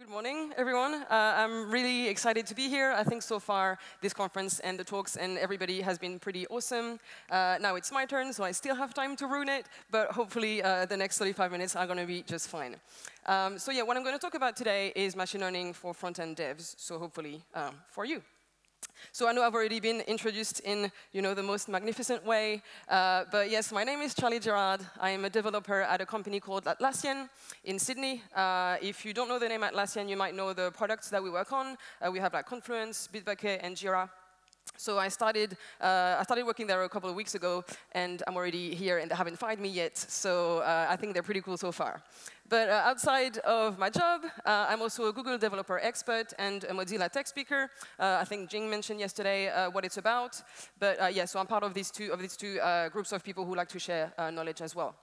Good morning, everyone. I'm really excited to be here. I think so far this conference and the talks and everybody has been pretty awesome. Now it's my turn, so I still have time to ruin it, but hopefully the next 35 minutes are going to be just fine. So yeah, what I'm going to talk about today is machine learning for front-end devs, so hopefully for you. So I know I've already been introduced in, the most magnificent way. But yes, my name is Gerard. I am a developer at a company called Atlassian in Sydney. If you don't know the name Atlassian, you might know the products that we work on. We have like Confluence, Bitbucket, and Jira. So I started working there a couple of weeks ago, and I'm already here, and they haven't fired me yet. So I think they're pretty cool so far. But outside of my job, I'm also a Google developer expert and a Mozilla tech speaker. I think Jing mentioned yesterday what it's about. But yeah, so I'm part of these two groups of people who like to share knowledge as well.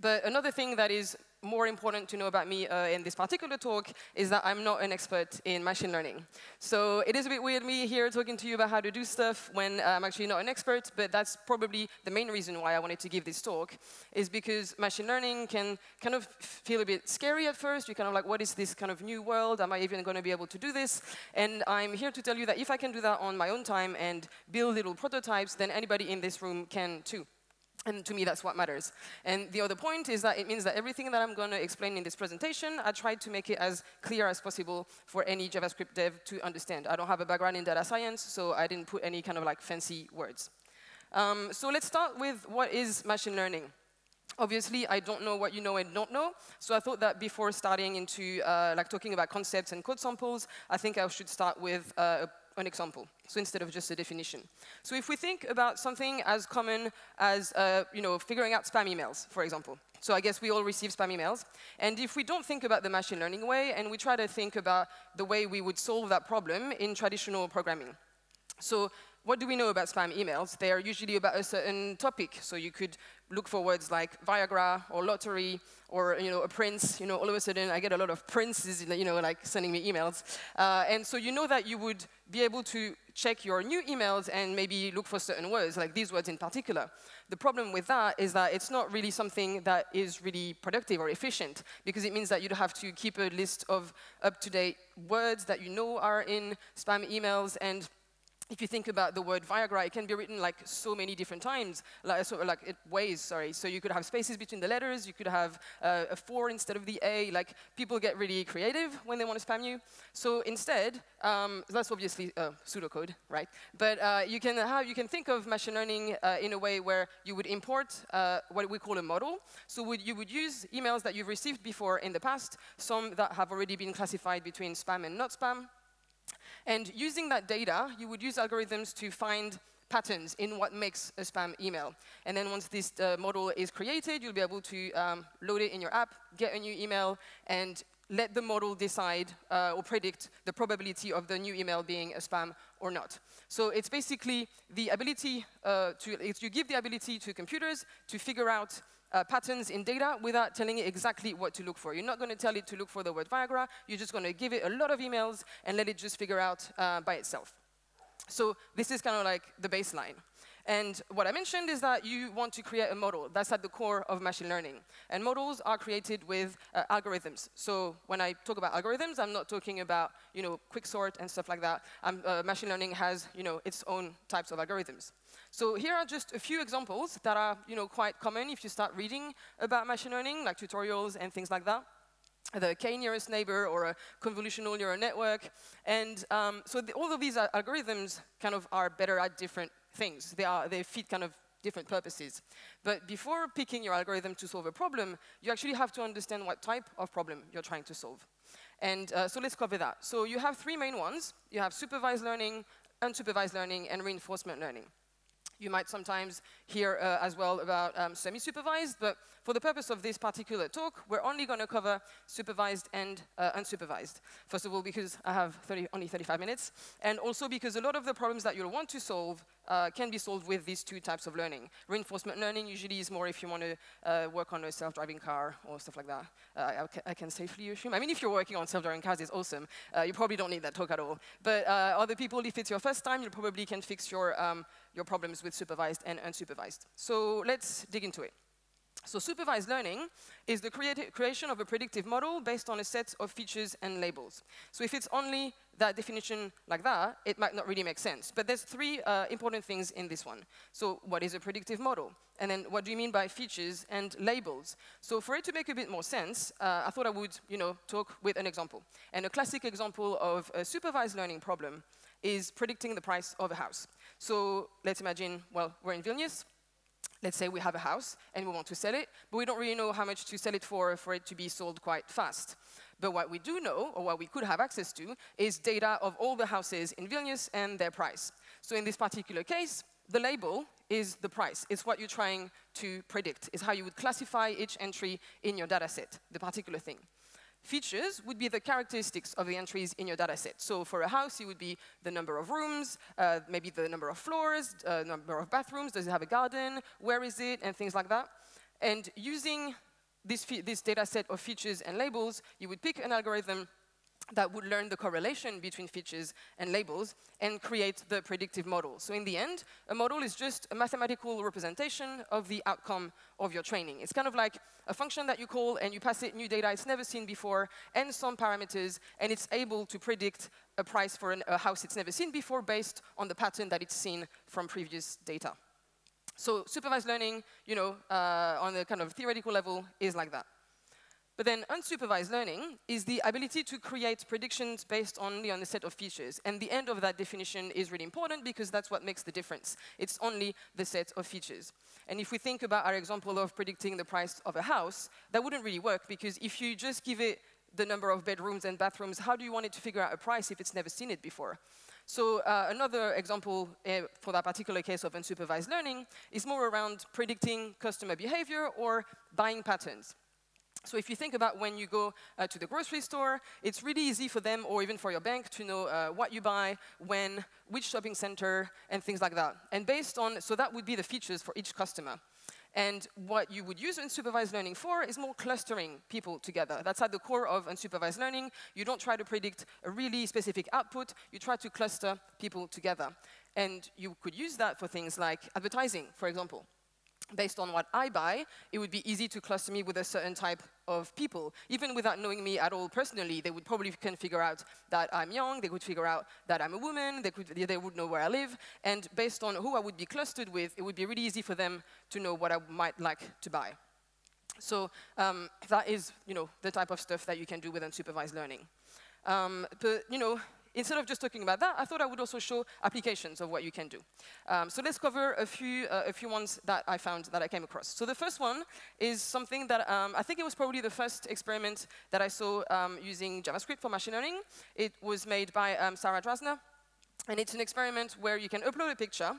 But another thing that is more important to know about me in this particular talk is that I'm not an expert in machine learning. So it is a bit weird me here talking to you about how to do stuff when I'm actually not an expert, but that's probably the main reason why I wanted to give this talk, is because machine learning can kind of feel a bit scary at first. You're kind of like, what is this kind of new world? Am I even going to be able to do this? And I'm here to tell you that if I can do that on my own time and build little prototypes, then anybody in this room can too. And to me, that's what matters. And the other point is that it means that everything that I'm going to explain in this presentation, I tried to make it as clear as possible for any JavaScript dev to understand. I don't have a background in data science, so I didn't put any kind of like fancy words. So let's start with what is machine learning. Obviously, I don't know what you know and don't know, so I thought that before starting into like talking about concepts and code samples, I think I should start with an example, so instead of just a definition. So if we think about something as common as figuring out spam emails, for example. So I guess we all receive spam emails. And if we don't think about the machine learning way, and we try to think about the way we would solve that problem in traditional programming. So what do we know about spam emails? They are usually about a certain topic. So you could look for words like Viagra or lottery or a prince. All of a sudden I get a lot of princes like sending me emails. And so you know that you would be able to check your new emails and maybe look for certain words, like these words in particular. The problem with that is that it's not really something that is really productive or efficient, because it means that you'd have to keep a list of up-to-date words that you know are in spam emails. And if you think about the word Viagra, it can be written like so many different times, ways. So you could have spaces between the letters, you could have a 4 instead of the A. Like, people get really creative when they want to spam you. So instead, that's obviously pseudocode, right? But you can think of machine learning in a way where you would import what we call a model. So you would use emails that you've received before in the past, some that have already been classified between spam and not spam. And using that data, you would use algorithms to find patterns in what makes a spam email. And then once this model is created, you'll be able to load it in your app, get a new email, and let the model decide or predict the probability of the new email being a spam or not. So it's basically the ability you give the ability to computers to figure out patterns in data without telling it exactly what to look for. You're not going to tell it to look for the word Viagra. You're just going to give it a lot of emails and let it just figure out by itself. So this is kind of like the baseline. And what I mentioned is that you want to create a model. That's at the core of machine learning. And models are created with algorithms. So when I talk about algorithms, I'm not talking about quicksort and stuff like that. Machine learning has its own types of algorithms. So here are just a few examples that are quite common if you start reading about machine learning, like tutorials and things like that. The k-nearest neighbor or a convolutional neural network. And so all of these algorithms kind of are better at different things. They fit kind of different purposes. But before picking your algorithm to solve a problem, you actually have to understand what type of problem you're trying to solve. And so let's cover that. So you have 3 main ones. You have supervised learning, unsupervised learning, and reinforcement learning. You might sometimes hear as well about semi-supervised, but for the purpose of this particular talk, we're only going to cover supervised and unsupervised. First of all, because I have only 35 minutes, and also because a lot of the problems that you'll want to solve can be solved with these 2 types of learning. Reinforcement learning usually is more if you want to work on a self-driving car or stuff like that. I can safely assume. I mean, if you're working on self-driving cars, it's awesome. You probably don't need that talk at all. But other people, if it's your first time, you probably can fix your problems with supervised and unsupervised. So let's dig into it. So supervised learning is the creation of a predictive model based on a set of features and labels. So if it's only that definition like that, it might not really make sense. But there's three important things in this one. So what is a predictive model? And then what do you mean by features and labels? So for it to make a bit more sense, I thought I would talk with an example. And a classic example of a supervised learning problem is predicting the price of a house. So let's imagine, well, we're in Vilnius. Let's say we have a house and we want to sell it, but we don't really know how much to sell it for it to be sold quite fast. But what we do know, or what we could have access to, is data of all the houses in Vilnius and their price. So in this particular case, the label is the price. It's what you're trying to predict. It's how you would classify each entry in your data set, the particular thing. Features would be the characteristics of the entries in your data set. So for a house, it would be the number of rooms, maybe the number of floors, number of bathrooms, does it have a garden, where is it, and things like that. And using this data set of features and labels, you would pick an algorithm that would learn the correlation between features and labels and create the predictive model. So in the end, a model is just a mathematical representation of the outcome of your training. It's kind of like a function that you call and you pass it new data it's never seen before and some parameters, and it's able to predict a price for a house it's never seen before based on the pattern that it's seen from previous data. So supervised learning, on a kind of theoretical level is like that. But then unsupervised learning is the ability to create predictions based only on a set of features. And the end of that definition is really important because that's what makes the difference. It's only the set of features. And if we think about our example of predicting the price of a house, that wouldn't really work because if you just give it the number of bedrooms and bathrooms, how do you want it to figure out a price if it's never seen it before? So another example for that particular case of unsupervised learning is more around predicting customer behavior or buying patterns. So if you think about when you go to the grocery store, it's really easy for them or even for your bank to know what you buy, when, which shopping center, and things like that. And based on, so that would be the features for each customer. And what you would use unsupervised learning for is more clustering people together. That's at the core of unsupervised learning. You don't try to predict a really specific output. You try to cluster people together. And you could use that for things like advertising, for example. Based on what I buy, it would be easy to cluster me with a certain type of people. Even without knowing me at all personally, they would probably can figure out that I'm young, they could figure out that I'm a woman, they would know where I live, and based on who I would be clustered with, it would be really easy for them to know what I might like to buy. So that is, the type of stuff that you can do with unsupervised learning. But, instead of just talking about that, I thought I would also show applications of what you can do. So let's cover a few ones that I found, that I came across. So the first one is something that I think it was probably the first experiment that I saw using JavaScript for machine learning. It was made by Sarah Drasner. And it's an experiment where you can upload a picture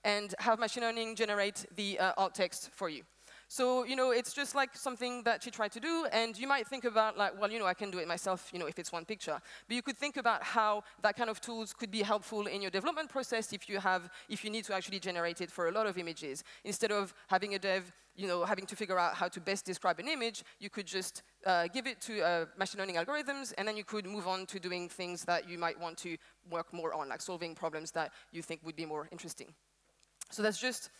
and have machine learning generate the alt text for you. So, it's just like something that she tried to do, and you might think about like, well, I can do it myself, if it's one picture. But you could think about how that kind of tools could be helpful in your development process if you need to actually generate it for a lot of images. Instead of having a dev, having to figure out how to best describe an image, you could just give it to machine learning algorithms, and then you could move on to doing things that you might want to work more on, like solving problems that you think would be more interesting. So that's just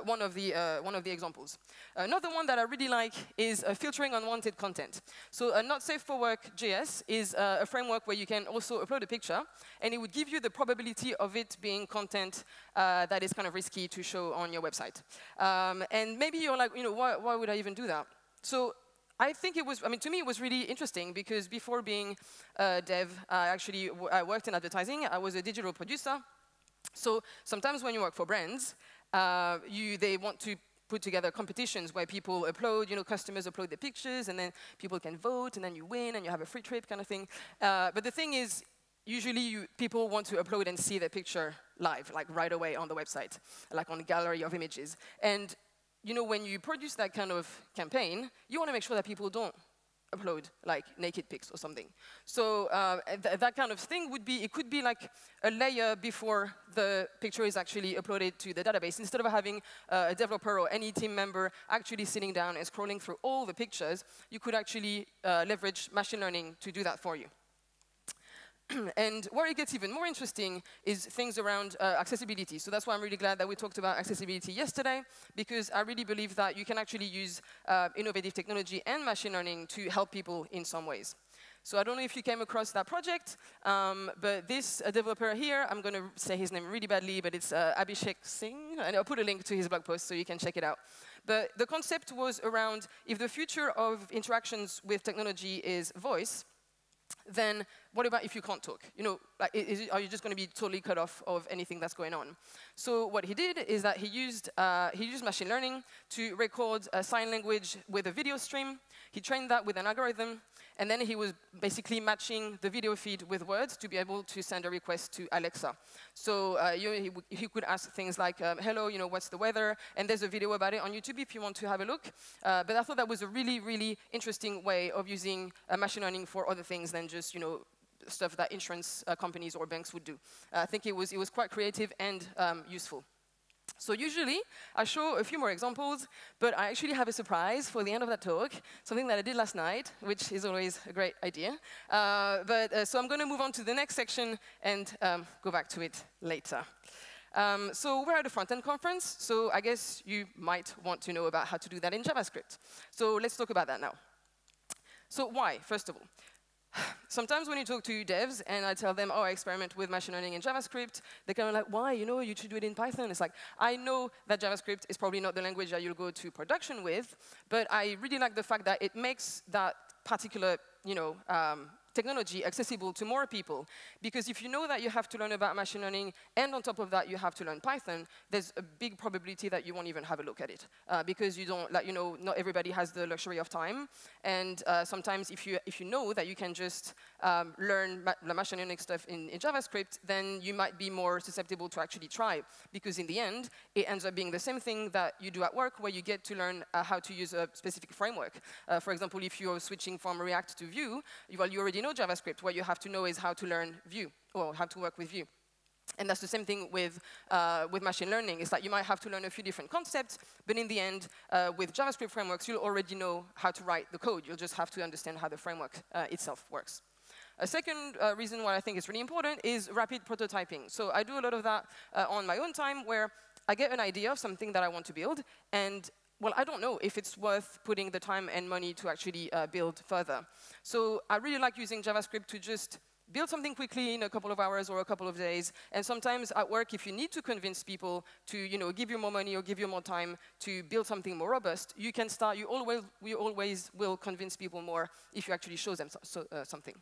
one of the examples. Another one that I really like is filtering unwanted content. So Not Safe for Work JS is a framework where you can also upload a picture, and it would give you the probability of it being content that is kind of risky to show on your website. And maybe you're like, why would I even do that? So I think to me it was really interesting because before being a dev, I worked in advertising. I was a digital producer. So sometimes when you work for brands, they want to put together competitions where people upload, customers upload their pictures, and then people can vote, and then you win, and you have a free trip kind of thing. But the thing is, usually people want to upload and see their picture live, like right away on the website, like on a gallery of images. And when you produce that kind of campaign, you want to make sure that people don't upload like naked pics or something. So that kind of thing could be like a layer before the picture is actually uploaded to the database. Instead of having a developer or any team member actually sitting down and scrolling through all the pictures, you could actually leverage machine learning to do that for you. And where it gets even more interesting is things around accessibility. So that's why I'm really glad that we talked about accessibility yesterday, because I really believe that you can actually use innovative technology and machine learning to help people in some ways. So I don't know if you came across that project, but this developer here, I'm going to say his name really badly, but it's Abhishek Singh, and I'll put a link to his blog post so you can check it out. But the concept was around, if the future of interactions with technology is voice, then what about if you can't talk? You know, like, are you just going to be totally cut off of anything that's going on? So what he did is that he used machine learning to record sign language with a video stream. He trained that with an algorithm, and then he was basically matching the video feed with words to be able to send a request to Alexa. So he could ask things like, hello, you know, what's the weather? And there's a video about it on YouTube if you want to have a look. But I thought that was a really, really interesting way of using machine learning for other things than just, you know, stuff that insurance companies or banks would do. I think it was quite creative and useful. So usually, I show a few more examples, but I actually have a surprise for the end of that talk, something that I did last night, which is always a great idea. So I'm going to move on to the next section and go back to it later. So we're at a front-end conference, so I guess you might want to know about how to do that in JavaScript. So let's talk about that now. So why, first of all? Sometimes when you talk to devs and I tell them, oh, I experiment with machine learning in JavaScript, they're kind of like, why? You know, you should do it in Python. It's like, I know that JavaScript is probably not the language that you'll go to production with, but I really like the fact that it makes that particular, you know, technology accessible to more people. Because if you know that you have to learn about machine learning, and on top of that you have to learn Python, there's a big probability that you won't even have a look at it. Because you don't, like, you know, not everybody has the luxury of time. And sometimes if you know that you can just learn the machine learning stuff in JavaScript, then you might be more susceptible to actually try. Because in the end, it ends up being the same thing that you do at work, where you get to learn how to use a specific framework. For example, if you're switching from React to Vue, well, you already know JavaScript. What you have to know is how to learn Vue, or how to work with Vue. And that's the same thing with machine learning. It's like you might have to learn a few different concepts, but in the end, with JavaScript frameworks, you'll already know how to write the code. You'll just have to understand how the framework itself works. A second reason why I think it's really important is rapid prototyping. So I do a lot of that on my own time, where I get an idea of something that I want to build, and well, I don't know if it's worth putting the time and money to actually build further. So I really like using JavaScript to just build something quickly in a couple of hours or a couple of days. And sometimes at work, if you need to convince people to, you know, give you more money or give you more time to build something more robust, you can start. You always will convince people more if you actually show them something.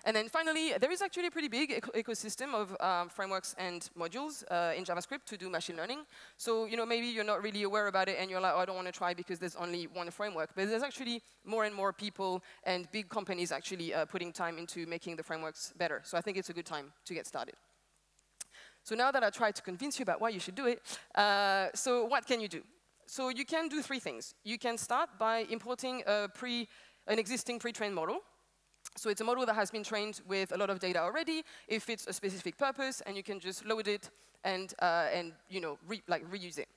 And then finally, there is actually a pretty big ecosystem of frameworks and modules in JavaScript to do machine learning. So, you know, maybe you're not really aware about it and you're like, oh, I don't want to try because there's only one framework. But there's actually more and more people and big companies actually putting time into making the frameworks better. So I think it's a good time to get started. So now that I tried to convince you about why you should do it, so what can you do? So you can do three things. You can start by importing an existing pre-trained model. So it's a model that has been trained with a lot of data already. It fits a specific purpose, and you can just load it and you know, reuse it.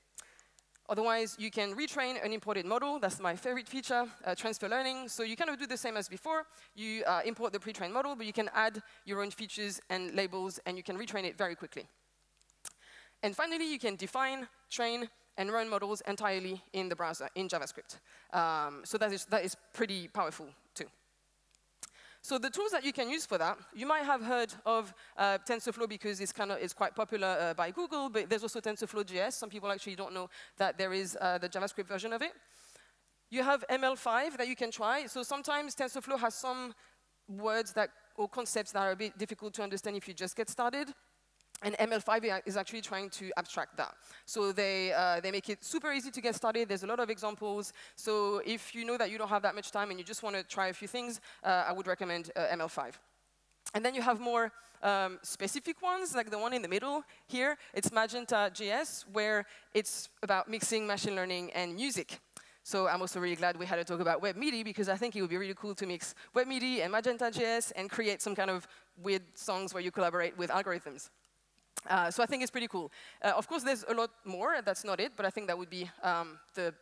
Otherwise, you can retrain an imported model. That's my favorite feature, transfer learning. So you kind of do the same as before. You import the pre-trained model, but you can add your own features and labels, and you can retrain it very quickly. And finally, you can define, train, and run models entirely in the browser, in JavaScript. So that is pretty powerful, too. So the tools that you can use for that, you might have heard of TensorFlow because it's quite popular by Google, but there's also TensorFlow.js. Some people actually don't know that there is the JavaScript version of it. You have ML5 that you can try. So sometimes TensorFlow has some words or concepts that are a bit difficult to understand if you just get started. And ML5 is actually trying to abstract that. So they make it super easy to get started. There's a lot of examples. So if you know that you don't have that much time and you just want to try a few things, I would recommend ML5. And then you have more specific ones, like the one in the middle here. It's Magenta.js, where it's about mixing machine learning and music. So I'm also really glad we had a talk about web MIDI, because I think it would be really cool to mix web MIDI and Magenta.js and create some kind of weird songs where you collaborate with algorithms. So I think it's pretty cool. Of course, there's a lot more. That's not it, but I think that would be the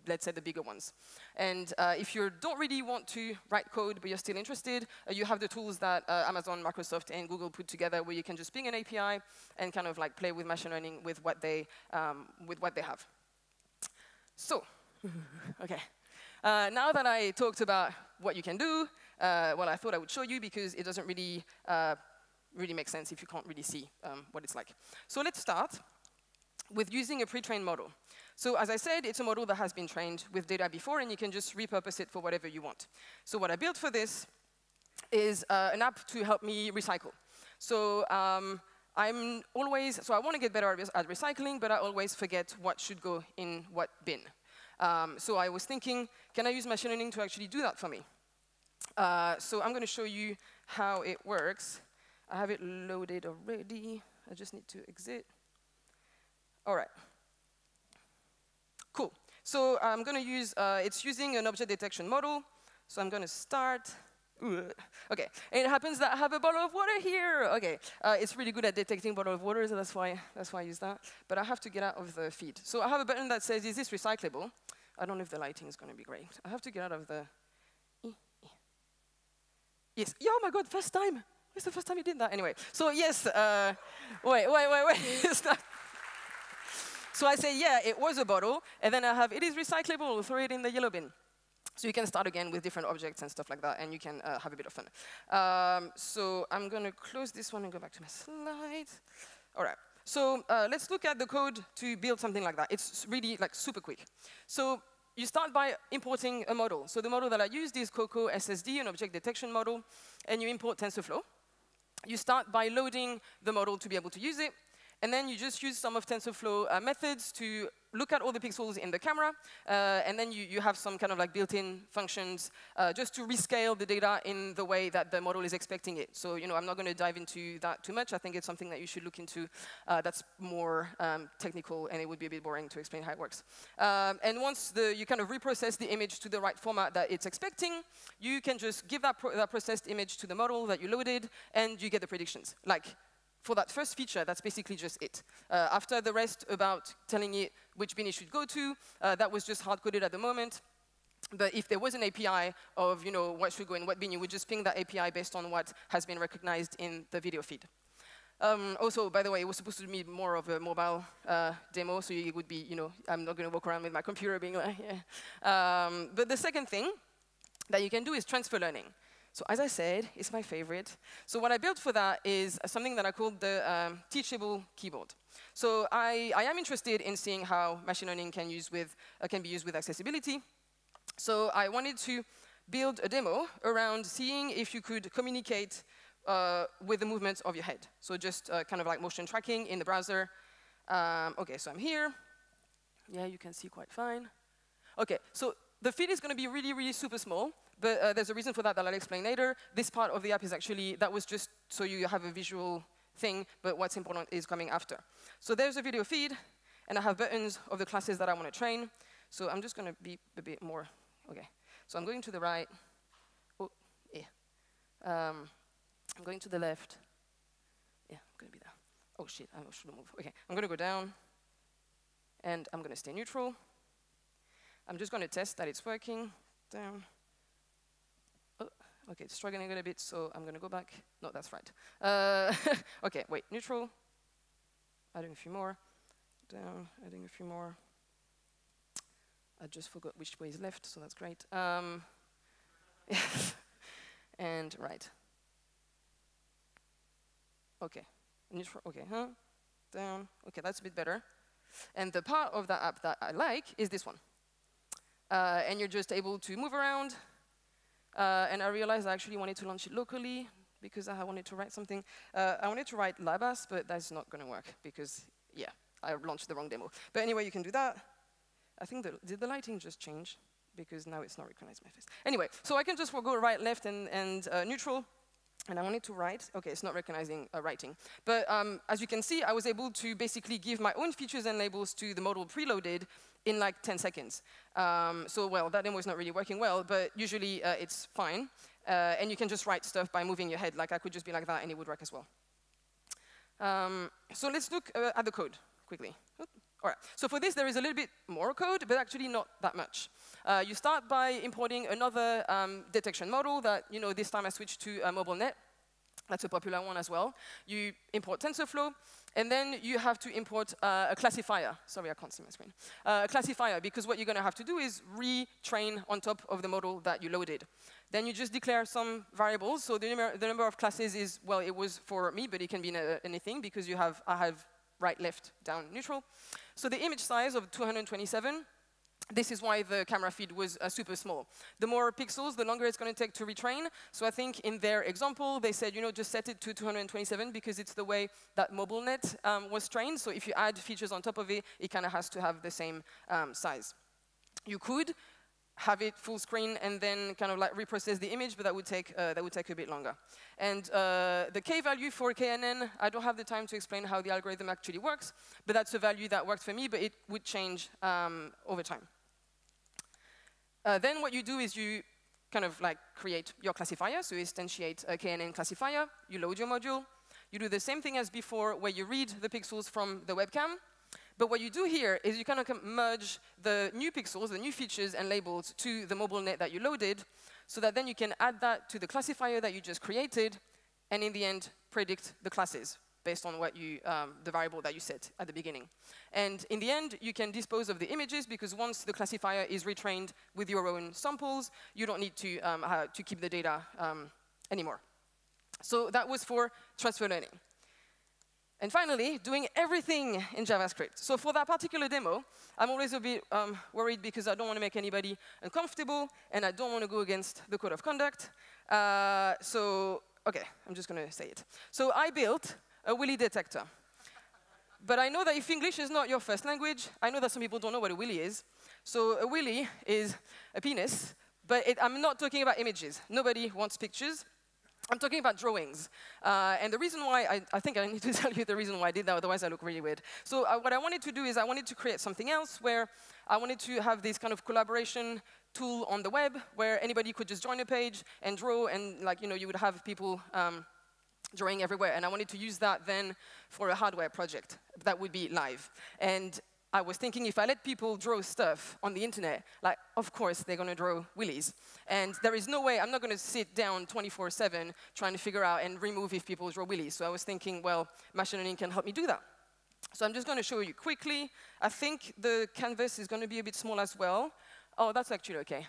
let's say, the bigger ones. And if you don't really want to write code, but you're still interested, you have the tools that Amazon, Microsoft, and Google put together where you can just ping an API and kind of like play with machine learning with what they have. So, okay. Now that I talked about what you can do, well, I thought I would show you because it doesn't really make sense if you can't really see what it's like. So let's start with using a pre-trained model. So as I said, it's a model that has been trained with data before, and you can just repurpose it for whatever you want. So what I built for this is an app to help me recycle. So I want to get better at recycling, but I always forget what should go in what bin. So I was thinking, can I use machine learning to actually do that for me? So I'm going to show you how it works. I have it loaded already. I just need to exit. All right. Cool. So I'm going to use, it's using an object detection model. So I'm going to start. OK. And it happens that I have a bottle of water here. OK. It's really good at detecting bottle of water, so that's why I use that. But I have to get out of the feed. So I have a button that says, is this recyclable? I don't know if the lighting is going to be great. I have to get out of the... Yes. Yeah, oh my God, first time. It's the first time you did that. Anyway, so yes. Wait. So I say, yeah, it was a bottle. And then I have, it is recyclable. Throw it in the yellow bin. So you can start again with different objects and stuff like that, and you can have a bit of fun. So I'm going to close this one and go back to my slides. All right. So let's look at the code to build something like that. It's really like super quick. So you start by importing a model. So the model that I used is Coco SSD, an object detection model, and you import TensorFlow. You start by loading the model to be able to use it. And then you just use some of TensorFlow methods to look at all the pixels in the camera. And then you have some kind of like built-in functions just to rescale the data in the way that the model is expecting it. So I'm not going to dive into that too much. I think it's something that you should look into that's more technical, and it would be a bit boring to explain how it works. And once you kind of reprocess the image to the right format that it's expecting, you can just give that processed image to the model that you loaded, and you get the predictions. Like, for that first feature, that's basically just it. After the rest about telling it which bin it should go to, that was just hard-coded at the moment. But if there was an API of what should go in what bin, you would just ping that API based on what has been recognized in the video feed. Also, by the way, it was supposed to be more of a mobile demo, so it would be, I'm not going to walk around with my computer being like, yeah. But the second thing that you can do is transfer learning. So as I said, it's my favorite. So what I built for that is something that I called the teachable keyboard. So I am interested in seeing how machine learning can be used with accessibility. So I wanted to build a demo around seeing if you could communicate with the movements of your head. So just kind of like motion tracking in the browser. OK, so I'm here. Yeah, you can see quite fine. OK, so the feed is going to be really, really super small. But there's a reason for that I'll explain later. This part of the app is actually, that was just so you have a visual thing, but what's important is coming after. So there's a video feed, and I have buttons of the classes that I want to train. So I'm just going to be a bit more, OK. So I'm going to the right. Oh, yeah. I'm going to the left. Yeah, I'm going to be there. Oh, shit, I should move. OK, I'm going to go down, and I'm going to stay neutral. I'm just going to test that it's working. Down. OK, it's struggling a bit, so I'm going to go back. No, that's right. OK, wait, neutral. Adding a few more. Down, adding a few more. I just forgot which way is left, so that's great. And right. OK, neutral, OK, down. OK, that's a bit better. And the part of that app that I like is this one. And you're just able to move around. And I realized I actually wanted to launch it locally because I wanted to write something. I wanted to write labas, but that's not going to work because, yeah, I launched the wrong demo. But anyway, you can do that. I think, did the lighting just change? Because now it's not recognizing my face. Anyway, so I can just go right, left, and neutral. And I wanted to write. OK, it's not recognizing writing. But as you can see, I was able to basically give my own features and labels to the model preloaded in like 10 seconds. So, well, that demo is not really working well, but usually it's fine. And you can just write stuff by moving your head. Like I could just be like that, and it would work as well. So let's look at the code quickly. All right. So for this, there is a little bit more code, but actually not that much. You start by importing another detection model that, this time I switched to MobileNet. That's a popular one as well. You import TensorFlow, and then you have to import a classifier. Sorry, I can't see my screen. A classifier, because what you're going to have to do is retrain on top of the model that you loaded. Then you just declare some variables. So the number of classes is, well, it was for me, but it can be anything, because I have right, left, down, neutral. So the image size of 227, this is why the camera feed was super small. The more pixels, the longer it's going to take to retrain. So I think in their example, they said, just set it to 227 because it's the way that MobileNet was trained. So if you add features on top of it, it kind of has to have the same size. You could have it full screen and then kind of like reprocess the image, but that would take a bit longer. And the K value for KNN, I don't have the time to explain how the algorithm actually works, but that's a value that worked for me, but it would change over time. Then what you do is you kind of like create your classifier, so you instantiate a KNN classifier, you load your module, you do the same thing as before where you read the pixels from the webcam, but what you do here is you kind of merge the new pixels, the new features and labels to the MobileNet that you loaded, so that then you can add that to the classifier that you just created, and in the end, predict the classes based on what the variable that you set at the beginning. And in the end, you can dispose of the images, because once the classifier is retrained with your own samples, you don't need to keep the data anymore. So that was for transfer learning. And finally, doing everything in JavaScript. So for that particular demo, I'm always a bit worried because I don't want to make anybody uncomfortable, and I don't want to go against the code of conduct. OK, I'm just going to say it. So I built a WILLY detector. But I know that if English is not your first language, I know that some people don't know what a WILLY is. So a WILLY is a penis, but I'm not talking about images. Nobody wants pictures. I'm talking about drawings. And the reason why, I think I need to tell you the reason why I did that, otherwise I look really weird. So what I wanted to do is I wanted to create something else where I wanted to have this kind of collaboration tool on the web where anybody could just join a page and draw, and you would have people drawing everywhere. And I wanted to use that then for a hardware project that would be live. And I was thinking, if I let people draw stuff on the internet, of course they're going to draw willies. And there is no way, I'm not going to sit down 24/7 trying to figure out and remove if people draw willies. So I was thinking, well, machine learning can help me do that. So I'm just going to show you quickly. I think the canvas is going to be a bit small as well. Oh, that's actually OK.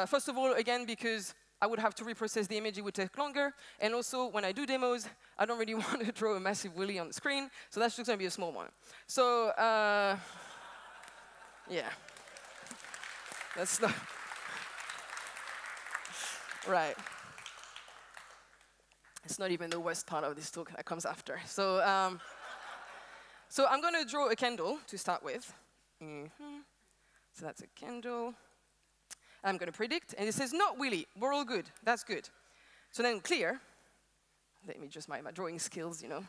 First of all, again, because I would have to reprocess the image, it would take longer. And also, when I do demos, I don't really want to draw a massive willy on the screen. So that's just going to be a small one. So, yeah. That's not... Right. It's not even the worst part of this talk that comes after. So, so I'm going to draw a candle to start with. So that's a candle. I'm going to predict, and it says not willy. We're all good. That's good. So then clear. Let me just my drawing skills, you know.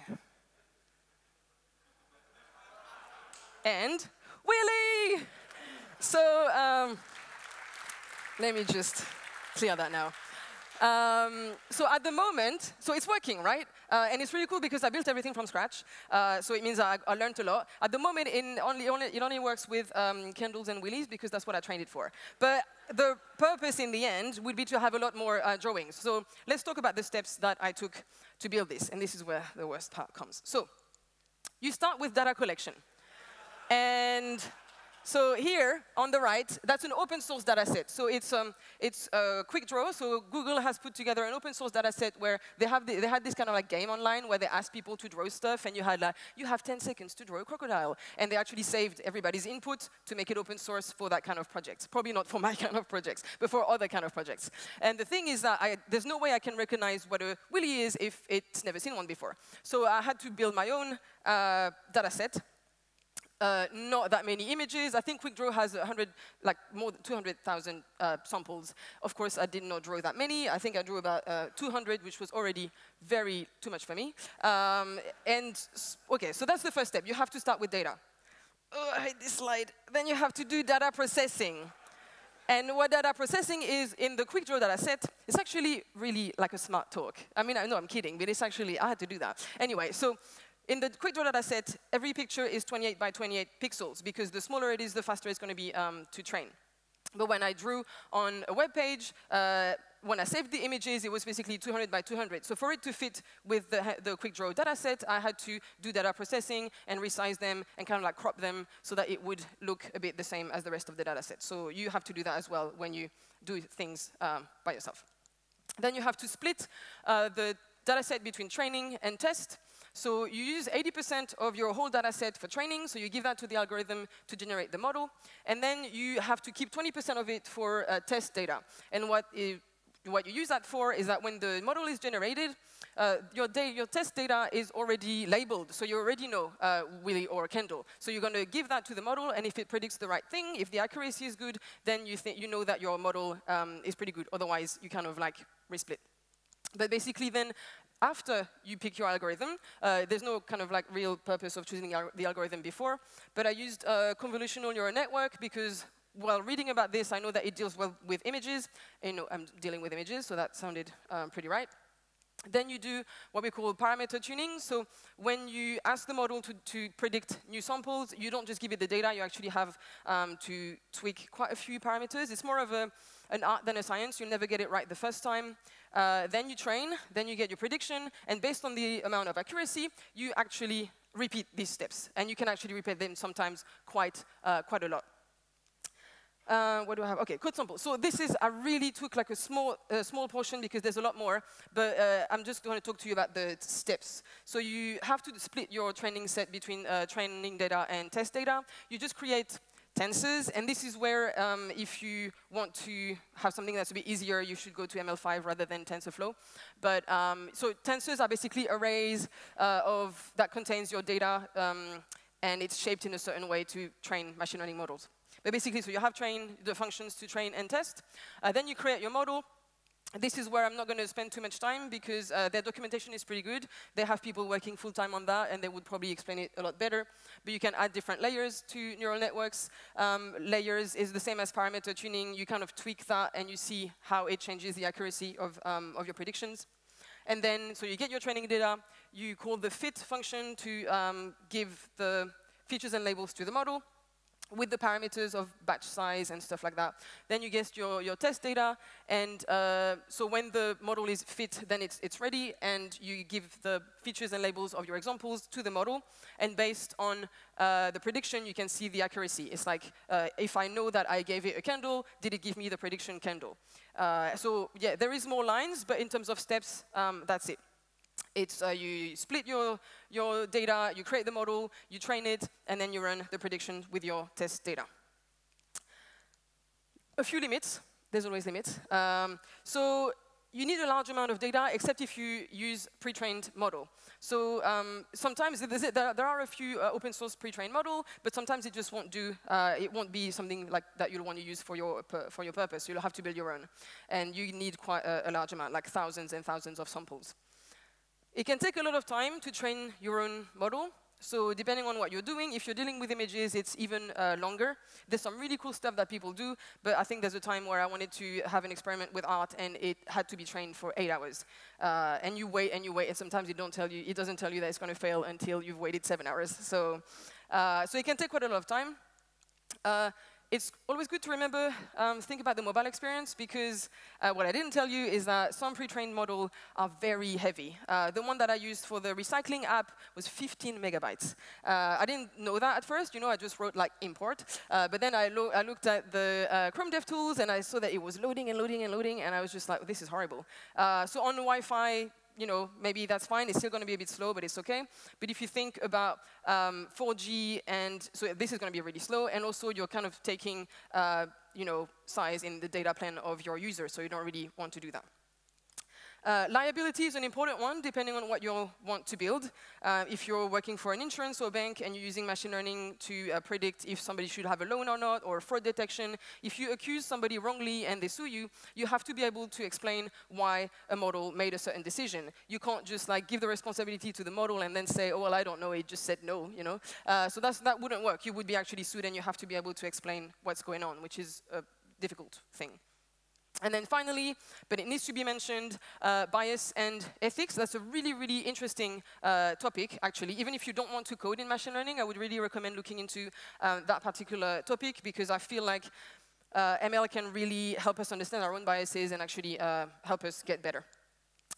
Yeah. And willy. So let me just clear that now. So at the moment, so it's working, right? And it's really cool because I built everything from scratch. So it means I learned a lot. At the moment, it only works with candles and willies because that's what I trained it for. But the purpose in the end would be to have a lot more drawings. So let's talk about the steps that I took to build this. And this is where the worst part comes. So you start with data collection. And so here, on the right, that's an open source data set. So it's a quick draw. So Google has put together an open source data set where they had this kind of like game online where they asked people to draw stuff, and you had like, you have 10 seconds to draw a crocodile. And they actually saved everybody's input to make it open source for that kind of project. Probably not for my kind of projects, but for other kind of projects. And the thing is that there's no way I can recognize what a willy is if it's never seen one before. So I had to build my own data set. Not that many images. I think QuickDraw has more than 200,000 samples. Of course, I did not draw that many. I think I drew about 200, which was already too much for me. OK, so that's the first step. You have to start with data. Oh, I hate this slide. Then you have to do data processing. And what data processing is in the QuickDraw data set, it's actually really like a smart talk. I mean, I know I'm kidding, but it's actually, I had to do that. Anyway, so in the quick draw data set, every picture is 28 by 28 pixels, because the smaller it is, the faster it's going to be to train. But when I drew on a web page, when I saved the images, it was basically 200 by 200. So for it to fit with the quick draw data set, I had to do data processing and resize them and kind of like crop them so that it would look a bit the same as the rest of the data set. So you have to do that as well when you do things by yourself. Then you have to split the data set between training and test. So you use 80% of your whole data set for training, so you give that to the algorithm to generate the model. And then you have to keep 20% of it for test data. And what you use that for is that when the model is generated, your test data is already labeled. So you already know Willy or Kendall. So you're going to give that to the model, and if it predicts the right thing, if the accuracy is good, then you know that your model is pretty good. Otherwise, you kind of like resplit. But basically then, after you pick your algorithm, there's no kind of like real purpose of choosing the algorithm before, but I used convolutional neural network because while reading about this, I know that it deals well with images. And, you know, I'm dealing with images, so that sounded pretty right. Then you do what we call parameter tuning. So when you ask the model to predict new samples, you don't just give it the data, you actually have to tweak quite a few parameters. It's more of an art than a science. You'll never get it right the first time. Then you train, then you get your prediction, and based on the amount of accuracy, you actually repeat these steps. And you can actually repeat them sometimes quite a lot. What do I have? OK, code sample. So this is, I really took like a small portion because there's a lot more, but I'm just going to talk to you about the steps. So you have to split your training set between training data and test data. You just create tensors, and this is where if you want to have something that's a bit easier, you should go to ML5 rather than TensorFlow. But so tensors are basically arrays that contains your data, and it's shaped in a certain way to train machine learning models. But basically, so you have the functions to train and test. Then you create your model. This is where I'm not going to spend too much time because their documentation is pretty good. They have people working full-time on that, and they would probably explain it a lot better. But you can add different layers to neural networks. Layers is the same as parameter tuning. You kind of tweak that, and you see how it changes the accuracy of your predictions. And then, so you get your training data. You call the fit function to give the features and labels to the model with the parameters of batch size and stuff like that. Then you get your test data, and so when the model is fit, then it's ready, and you give the features and labels of your examples to the model, and based on the prediction, you can see the accuracy. It's like, if I know that I gave it a candle, did it give me the prediction candle? So yeah, there is more lines, but in terms of steps, that's it. It's you split your data, you create the model, you train it, and then you run the prediction with your test data. A few limits. There's always limits. So you need a large amount of data, except if you use pre-trained model. So sometimes there are a few open source pre-trained model, but sometimes it just won't do. It won't be something like that you'll want to use for your purpose. You'll have to build your own, and you need quite a large amount, like thousands and thousands of samples. It can take a lot of time to train your own model. So depending on what you're doing, if you're dealing with images, it's even longer. There's some really cool stuff that people do, but I think there's a time where I wanted to have an experiment with art, and it had to be trained for 8 hours. And you wait, and sometimes it doesn't tell you that it's going to fail until you've waited 7 hours. So it can take quite a lot of time. It's always good to remember, think about the mobile experience, because what I didn't tell you is that some pre-trained models are very heavy. The one that I used for the recycling app was 15 megabytes. I didn't know that at first. I just wrote like import. But then I looked at the Chrome DevTools, and I saw that it was loading and loading and loading, and I was just like, this is horrible. So on Wi-Fi, maybe that's fine. It's still going to be a bit slow, but it's OK. But if you think about 4G, and so this is going to be really slow, and also you're kind of taking size in the data plan of your user, so you don't really want to do that. Liability is an important one, depending on what you want to build. If you're working for an insurance or a bank and you're using machine learning to predict if somebody should have a loan or not, or fraud detection, if you accuse somebody wrongly and they sue you, you have to be able to explain why a model made a certain decision. You can't just like give the responsibility to the model and then say, oh, well, I don't know, it just said no, So that wouldn't work. You would be actually sued, and you have to be able to explain what's going on, which is a difficult thing. And then finally, but it needs to be mentioned, bias and ethics. That's a really, really interesting topic, actually. Even if you don't want to code in machine learning, I would really recommend looking into that particular topic, because I feel like ML can really help us understand our own biases and actually help us get better.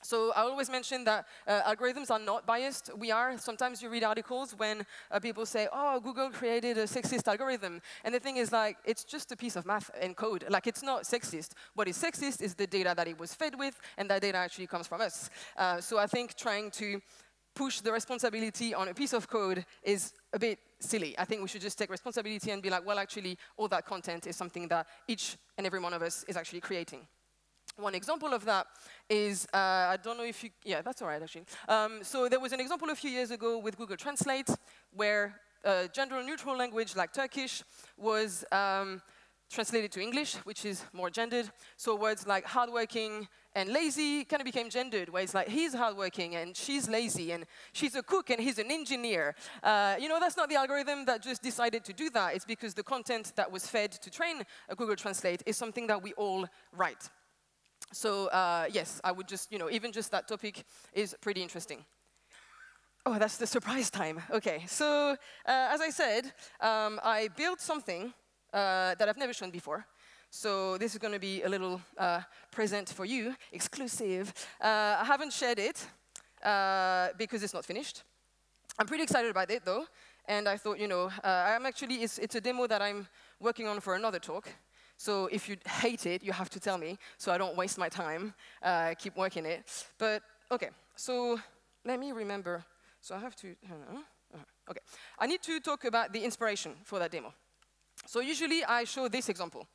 So I always mention that algorithms are not biased. We are. Sometimes you read articles when people say, oh, Google created a sexist algorithm. And the thing is, like, it's just a piece of math and code. Like, it's not sexist. What is sexist is the data that it was fed with, and that data actually comes from us. So I think trying to push the responsibility on a piece of code is a bit silly. I think we should just take responsibility and be like, well, actually, all that content is something that each and every one of us is actually creating. One example of that is, I don't know if you, yeah, that's all right, actually. So there was an example a few years ago with Google Translate, where gender-neutral language like Turkish was translated to English, which is more gendered. So words like hardworking and lazy kind of became gendered, where it's like, he's hardworking and she's lazy, and she's a cook and he's an engineer. You know, that's not the algorithm that just decided to do that. It's because the content that was fed to train Google Translate is something that we all write. So yes, I would just, you know, even just that topic is pretty interesting. Oh, that's the surprise time. OK, so as I said, I built something that I've never shown before. So this is going to be a little present for you, exclusive. I haven't shared it because it's not finished. I'm pretty excited about it, though. And I thought, you know, I'm actually, it's a demo that I'm working on for another talk. So if you hate it, you have to tell me, so I don't waste my time, keep working it. But OK, so let me remember. So I have to, OK. I need to talk about the inspiration for that demo. So usually I show this example.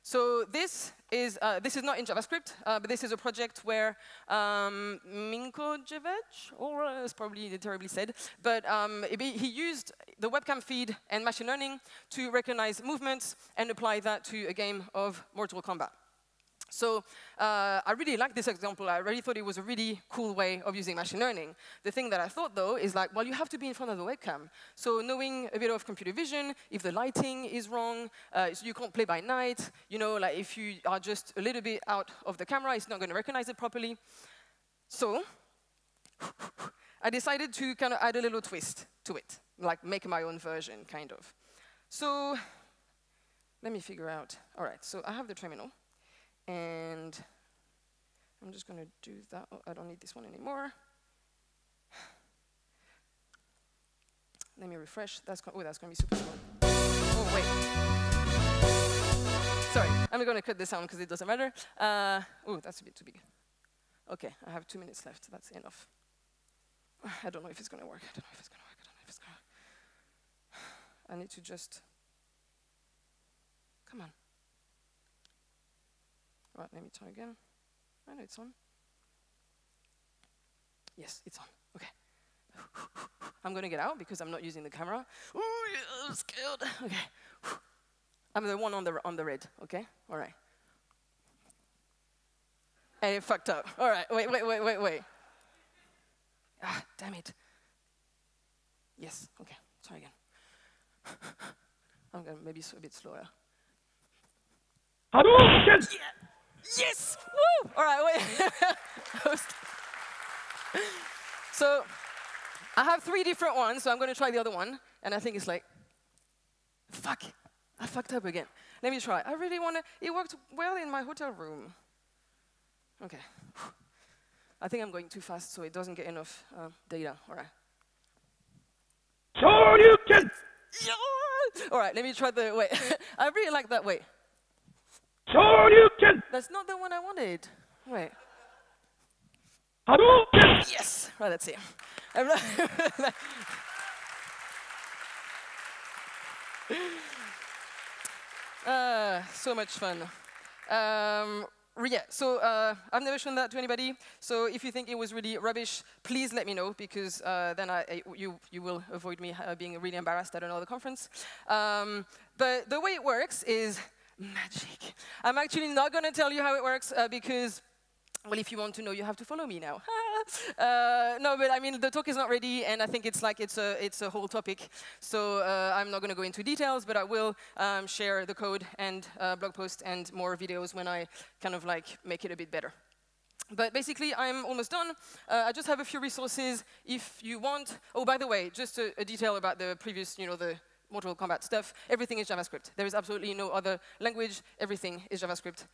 So this is not in JavaScript, but this is a project where Minkojevich, or it's probably terribly said, but he used the webcam feed and machine learning to recognize movements and apply that to a game of Mortal Kombat. So I really like this example. I really thought it was a really cool way of using machine learning. The thing that I thought, though, is like, well, you have to be in front of the webcam. So knowing a bit of computer vision, if the lighting is wrong, so you can't play by night. You know, like if you are just a little bit out of the camera, it's not going to recognize it properly. So I decided to kind of add a little twist to it, like make my own version, kind of. So let me figure out. All right, so I have the terminal. And I'm just going to do that. Oh, I don't need this one anymore. Let me refresh. That's going to be super slow. Oh, wait. Sorry, I'm going to cut this out because it doesn't matter. Oh, that's a bit too big. OK, I have 2 minutes left. That's enough. I don't know if it's going to work. I don't know if it's going to work. I don't know if it's going to. I need to just. Come on. Right, let me try again. I know it's on. Yes, it's on. OK. I'm going to get out because I'm not using the camera. Ooh, yeah, I'm scared. OK. I'm the one on the red. OK? All right. And it fucked up. All right. Wait. Ah, damn it. Yes. OK. Try again. I'm going to maybe a bit slower. Yeah. Yes! Woo! All right, wait. So I have 3 different ones, so I'm going to try the other one. And I think it's like, fuck, I fucked up again. Let me try. I really want to. It worked well in my hotel room. OK. I think I'm going too fast, so it doesn't get enough data. All right. So you can. Yeah! All right, let me try the. Wait. I really like that. Wait. So you can. That's not the one I wanted. Wait. Hadouken! Yes. Right, that's it. So much fun. Yeah, so I've never shown that to anybody. So if you think it was really rubbish, please let me know, because then you will avoid me being really embarrassed at another conference. But the way it works is magic. I'm actually not going to tell you how it works because Well, if you want to know, you have to follow me now. No, but I mean, the talk is not ready, and I think it's a whole topic. So I'm not going to go into details, but I will share the code and blog post and more videos when I kind of like make it a bit better. But basically, I'm almost done. I just have a few resources if you want. Oh, by the way, just a detail about the previous, the Mortal Kombat stuff. Everything is JavaScript. There is absolutely no other language. Everything is JavaScript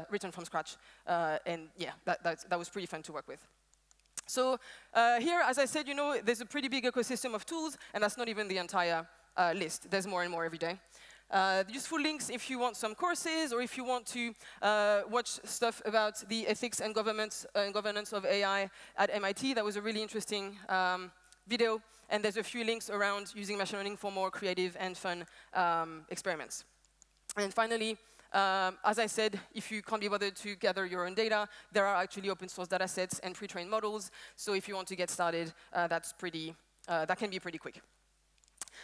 written from scratch. And yeah, that was pretty fun to work with. So here, as I said, there's a pretty big ecosystem of tools, and that's not even the entire list. There's more and more every day. Useful links if you want some courses or if you want to watch stuff about the ethics and governance of AI at MIT. That was a really interesting video. And there's a few links around using machine learning for more creative and fun experiments. And finally, as I said, if you can't be bothered to gather your own data, there are actually open source data sets and pre-trained models. So if you want to get started, that can be pretty quick.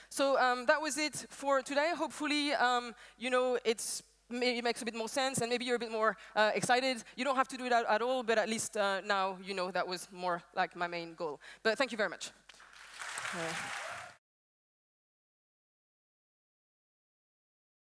So that was it for today. Hopefully, it makes a bit more sense, and maybe you're a bit more excited. You don't have to do it at all, but at least now you know that was more like my main goal. But thank you very much.